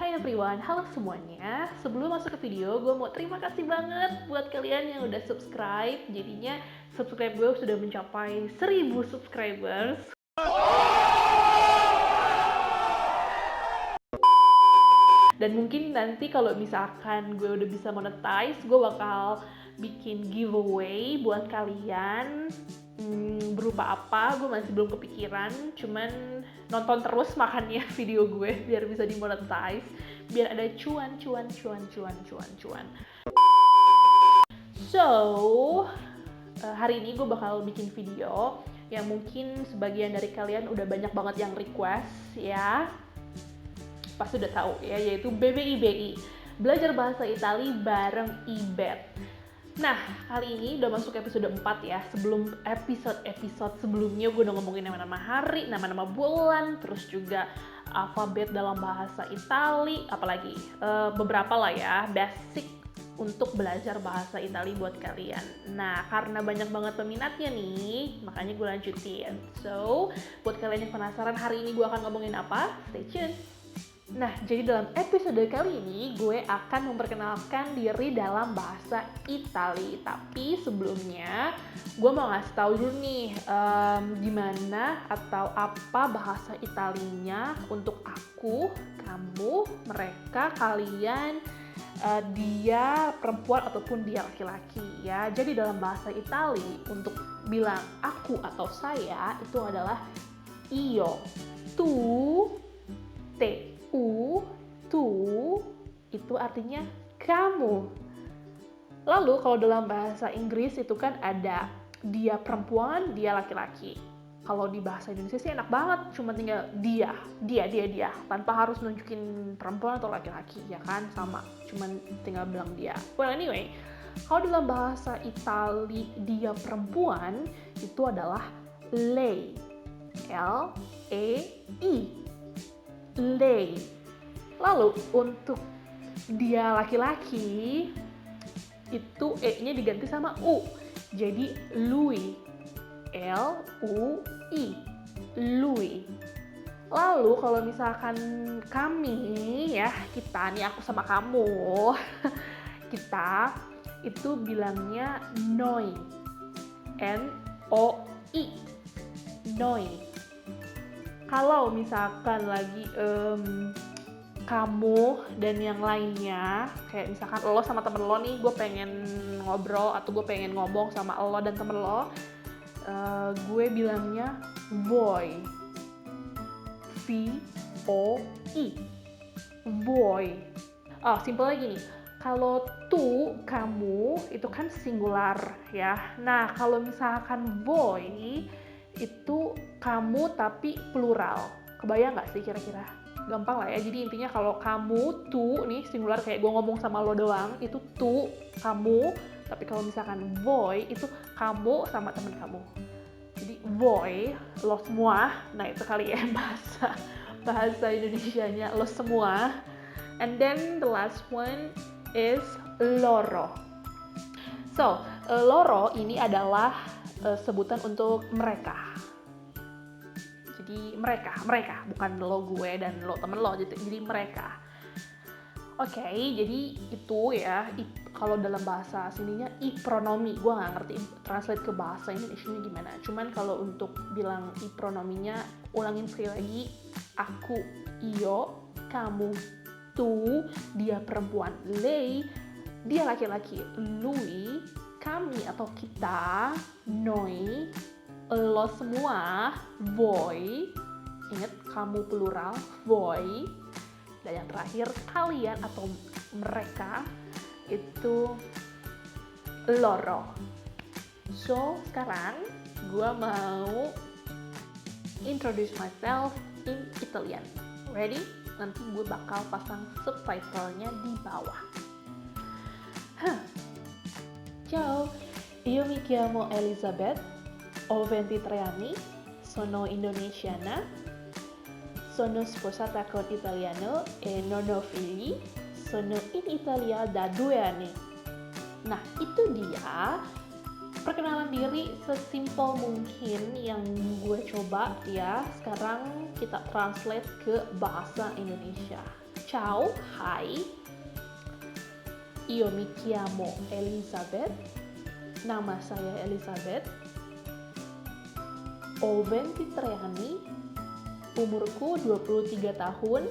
Hai everyone, halo semuanya. Sebelum masuk ke video, gue mau terima kasih banget buat kalian yang udah subscribe. Jadinya subscribe gue sudah mencapai 1000 subscribers. Dan mungkin nanti kalau misalkan gue udah bisa monetize, gue bakal bikin giveaway buat kalian. Berupa apa gue masih belum kepikiran, cuman nonton terus makanya video gue biar bisa dimonetize, biar ada cuan. So hari ini gue bakal bikin video yang mungkin sebagian dari kalian udah banyak banget yang request ya, pasti udah tahu ya, yaitu BBIBI, belajar bahasa Itali bareng Ibet. Nah, kali ini udah masuk episode 4 ya. Sebelum episode sebelumnya gue udah ngomongin nama-nama hari, nama-nama bulan, terus juga alfabet dalam bahasa Itali, apalagi beberapa lah ya, basic untuk belajar bahasa Itali buat kalian. Nah, karena banyak banget peminatnya nih, makanya gue lanjutin. So, buat kalian yang penasaran hari ini gue akan ngomongin apa, stay tune. Nah, jadi dalam episode kali ini gue akan memperkenalkan diri dalam bahasa Itali. Tapi sebelumnya gue mau ngasih tahu dulu nih gimana atau apa bahasa Italinya untuk aku, kamu, mereka, kalian, dia perempuan ataupun dia laki-laki ya. Jadi dalam bahasa Itali untuk bilang aku atau saya itu adalah io, tu, te. Tu itu artinya kamu. Lalu kalau dalam bahasa Inggris itu kan ada dia perempuan, dia laki-laki. Kalau di bahasa Indonesia sih enak banget, cuma tinggal dia, tanpa harus nunjukin perempuan atau laki-laki ya kan, sama, cuma tinggal bilang dia. Well anyway, kalau dalam bahasa Itali dia perempuan itu adalah lei, L-E-I. Lei. Lalu untuk dia laki-laki itu E-nya diganti sama U. Jadi lui. L-U-I. Lui. Lalu kalau misalkan kami ya, kita nih, aku sama kamu, kita itu bilangnya noi. N-O-I. Noi. Kalau misalkan lagi kamu dan yang lainnya, kayak misalkan lo sama temen lo nih, gue pengen ngobrol atau gue pengen ngomong sama lo dan temen lo, gue bilangnya voi. V-O-I. Voi. Oh, simpel lagi nih. Kalau tu, kamu, itu kan singular ya. Nah, kalau misalkan voi, itu kamu tapi plural. Kebayang nggak sih kira-kira? Gampang lah ya. Jadi intinya kalau kamu, tu, nih singular kayak gue ngomong sama lo doang, itu tu, kamu. Tapi kalau misalkan voi, itu kamu sama temen kamu. Jadi voi, lo semua. Nah itu kali ya bahasa Indonesianya, lo semua. And then the last one is loro. So, loro ini adalah sebutan untuk mereka. Jadi mereka, bukan lo, gue, dan lo temen lo, jadi mereka. Oke, jadi itu ya, kalau dalam bahasa sininya ipronomi, gue nggak ngerti translate ke bahasa Indonesia gimana. Cuman kalau untuk bilang ipronominya, ulangin sekali lagi, aku, io, kamu, tu, dia perempuan, lei, dia laki-laki, lui, kami atau kita, noi, lo semua, voi, ingat kamu plural, voi, dan yang terakhir kalian atau mereka itu loro. So sekarang gue mau introduce myself in Italian. Ready? Nanti gue bakal pasang subtitlenya di bawah. Ciao, io mi chiamo Elisabeth, ho 23 anni, sono indonesiana, sono sposata con italiano e non ho figli, sono in Italia da 2 anni. Nah, itu dia perkenalan diri sesimpel mungkin yang gue coba ya. Sekarang kita translate ke bahasa Indonesia. Ciao, hai. Io mi chiamo Elizabeth. Nama saya Elizabeth. Ho 23 anni. Umurku 23 tahun.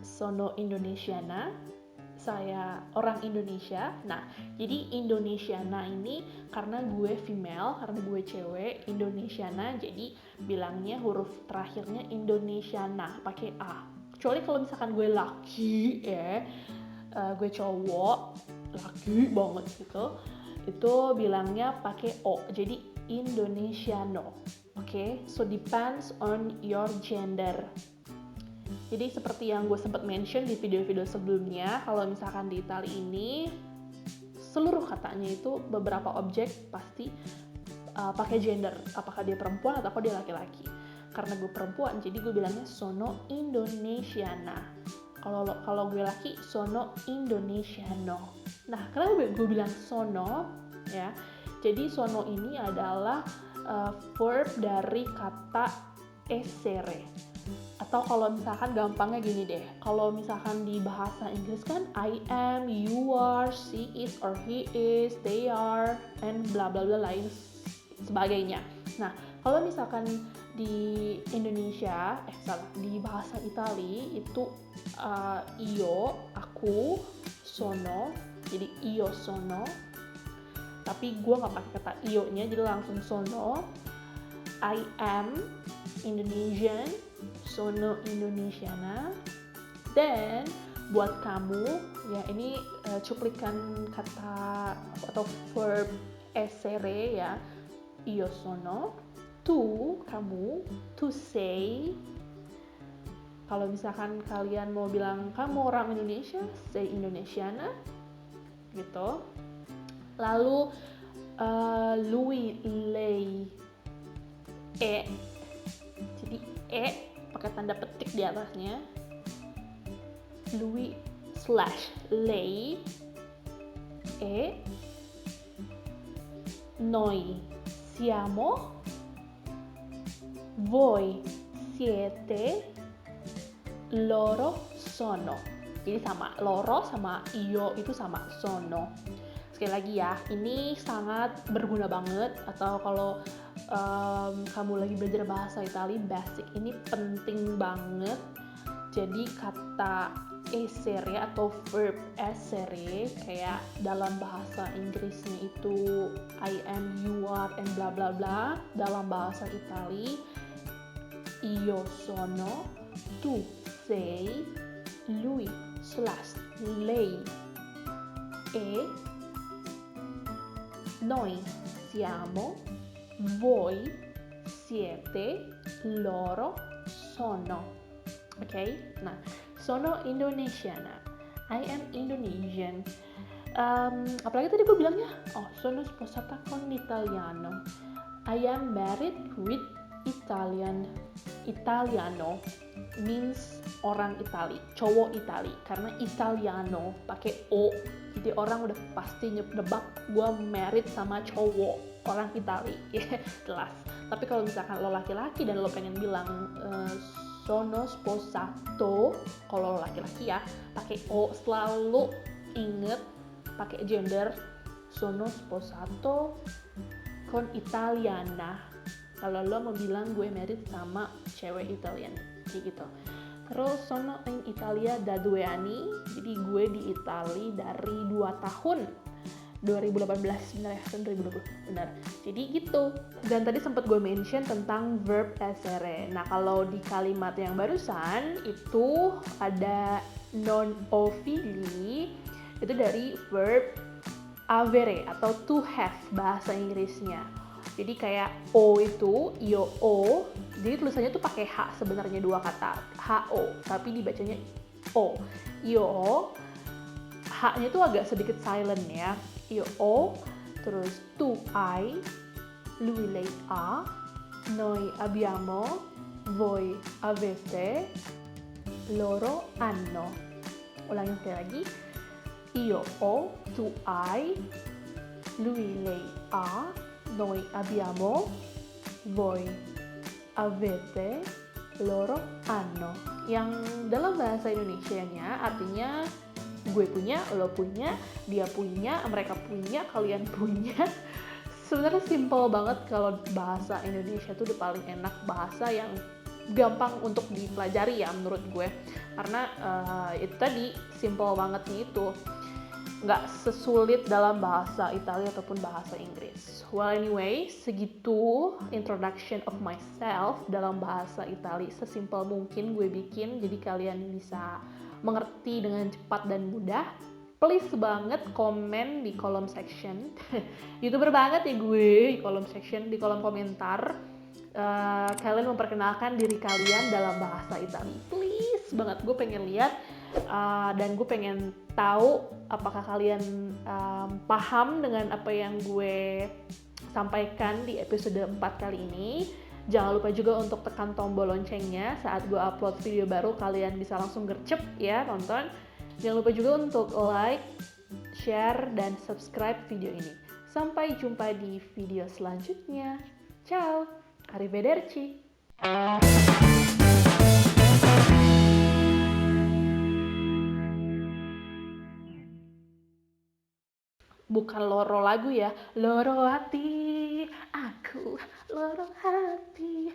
Sono Indonesiana. Saya orang Indonesia. Nah, jadi Indonesiana ini karena gue female, karena gue cewek, Indonesiana, jadi bilangnya huruf terakhirnya Indonesiana, pakai A. Kecuali kalau misalkan gue laki ya, gue cowok, laki banget gitu, itu bilangnya pakai O, jadi Indonesiano. Oke, so depends on your gender. Jadi seperti yang gue sempat mention di video-video sebelumnya, kalau misalkan di Italia ini seluruh katanya itu beberapa objek pasti pakai gender, apakah dia perempuan atau dia laki-laki. Karena gue perempuan, jadi gue bilangnya sono Indonesiana. Kalau gue laki, sono Indonesiano. Nah, kenapa gue bilang sono ya? Jadi sono ini adalah verb dari kata essere. Atau kalau misalkan gampangnya gini deh, kalau misalkan di bahasa Inggris kan I am, you are, she is or he is, they are, and bla bla bla lain sebagainya. Nah, kalau misalkan di Indonesia, di bahasa Itali itu io, aku, sono, jadi io sono. Tapi gue nggak pakai kata io-nya, jadi langsung sono. I am Indonesian, sono Indonesiana. Dan buat kamu, ya ini cuplikan kata atau verb essere ya, io sono. To, kamu, to say. Kalau misalkan kalian mau bilang kamu orang Indonesia, say Indonesiana, gitu. Lalu lui, lei, jadi pakai tanda petik di atasnya. Lui / lei, noi siamo, voi siete, loro sono. Jadi sama, loro sama io itu sama, sono. Sekali lagi ya, ini sangat berguna banget. Atau kalau kamu lagi belajar bahasa Itali, basic ini penting banget. Jadi kata essere atau verb essere kayak dalam bahasa Inggrisnya itu I am, you are, and bla bla bla. Dalam bahasa Itali, io sono, tu sei, lui / lei, noi siamo, voi siete, loro sono. Oke? Nah, sono Indonesiana. I am Indonesian. Apalagi tadi gue bilangnya, sono sposata con l'italiano. I am married with Italiano means orang Itali, cowok Itali, karena Italiano pakai O, jadi orang udah pasti nebak gue married sama cowok orang Itali, ya jelas. Tapi kalau misalkan lo laki-laki dan lo pengen bilang sono sposato, kalau lo laki-laki ya pakai O, selalu inget pakai gender, sono sposato con Italiana. Kalau lo mau bilang gue married sama cewek Italian, kayak gitu. Terus sono in Italia da 2 anni, jadi gue di Itali dari 2 tahun. 2018 benar ya, kan 2020 benar. Jadi gitu. Dan tadi sempat gue mention tentang verb essere. Nah, kalau di kalimat yang barusan itu ada non ovili, itu dari verb avere atau to have bahasa Inggrisnya. Jadi kayak O itu, io O, jadi tulisannya tuh pakai H sebenarnya 2 kata, HO, tapi dibacanya O. Io O, H-nya tuh agak sedikit silent ya. Io O, terus tu hai, lui lei ha, noi abbiamo, voi avete, loro hanno. Ulangin sekali lagi. Io ho, tu hai, lui lei ha, noi abbiamo, voi avete, loro hanno. yang dalam bahasa Indonesianya artinya gue punya, lo punya, dia punya, mereka punya, kalian punya. Sebenarnya simple banget kalau bahasa Indonesia tuh udah paling enak, bahasa yang gampang untuk dipelajari ya menurut gue, karena itu tadi simple banget gitu, nggak sesulit dalam bahasa Italia ataupun bahasa Inggris. Well anyway, segitu introduction of myself dalam bahasa Italia, sesimpel mungkin gue bikin jadi kalian bisa mengerti dengan cepat dan mudah. Please banget komen di kolom section. YouTuber banget ya gue, di kolom section, di kolom komentar. Kalian memperkenalkan diri kalian dalam bahasa Italia. Please banget, gue pengen lihat dan gue pengen tahu apakah kalian paham dengan apa yang gue sampaikan di episode 4 kali ini. Jangan lupa juga untuk tekan tombol loncengnya saat gue upload video baru, kalian bisa langsung gercep ya nonton. Jangan lupa juga untuk like, share, dan subscribe video ini. Sampai jumpa di video selanjutnya. Ciao, arrivederci. Bukan loro lagu ya, loro hati, aku loro hati.